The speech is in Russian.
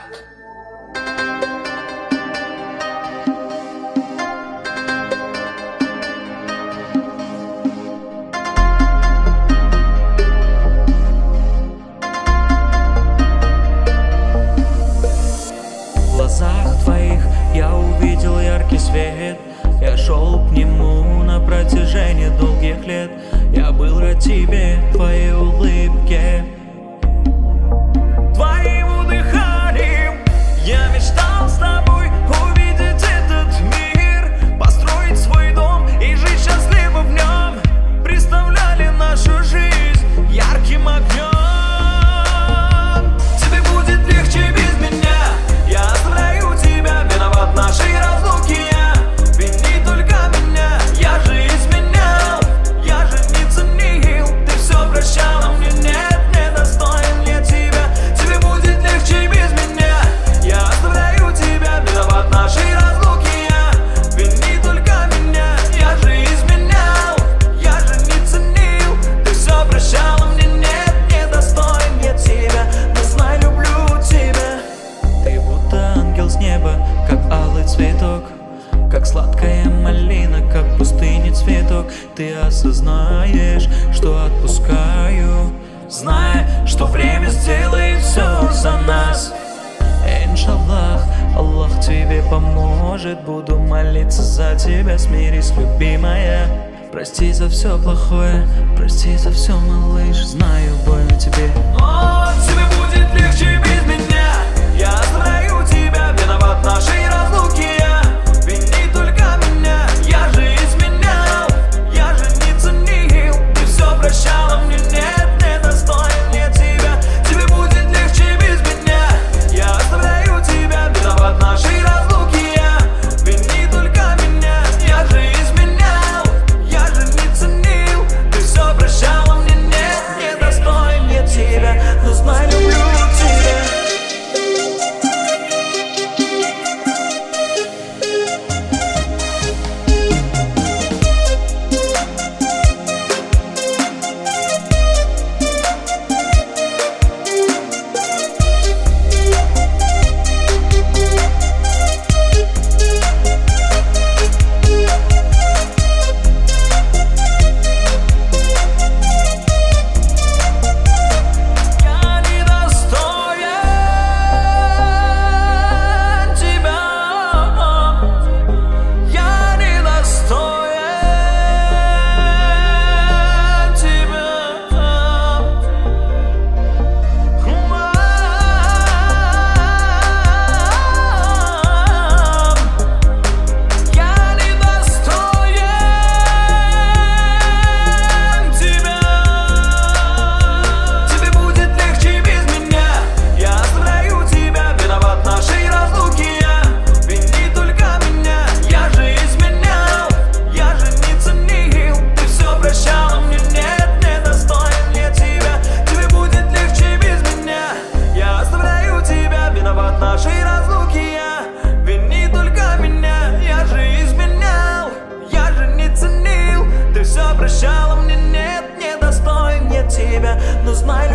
В глазах твоих я увидел яркий свет. Я шел к нему на протяжении долгих лет. Я был рад тебе, твоей улыбке, твоему дыханию. Я мечтал с тобой увидеть этот мир, построить свой дом и жить счастливо в нем. Представляли нашу жизнь ярким огнем. Тебе будет легче без меня. Я оставляю тебя, виноват нашей разлуки. Вини только меня, я же изменял, я же не ценил. Ты все прощала мне, нет, недостоин я тебя. Тебе будет легче без меня. Я оставляю тебя, виноват нашей разлуки. Вини только меня, я же изменял, я же не ценил. Ты все прощала мне, нет, недостоин я тебя. Но знай, люблю тебя. Ты будто ангел с неба, как алый цветок, как сладкая малина, как в пустыне цветок. Ты осознаешь, что отпускаю, зная, что время сделает все за нас. Иншаллах, Аллах тебе поможет. Буду молиться за тебя, смирись, любимая. Прости за все плохое, прости за все, малыш. Знаю, больно тебе, но тебе будет легче без меня. Я оставляю тебя, виноват нашей разлуки. Вини только меня, я же изменял, я же не ценил. Ты все прощала мне, нет, недостоин я тебя. Тебе будет легче без меня. Я оставляю тебя, виноват нашей разлуки. Вини только меня, я же изменял, я же не ценил. Ты все прощала мне, нет, недостоин я тебя. Но знай, люблю тебя. Прощала мне, нет, недостоин я тебя. Но знай,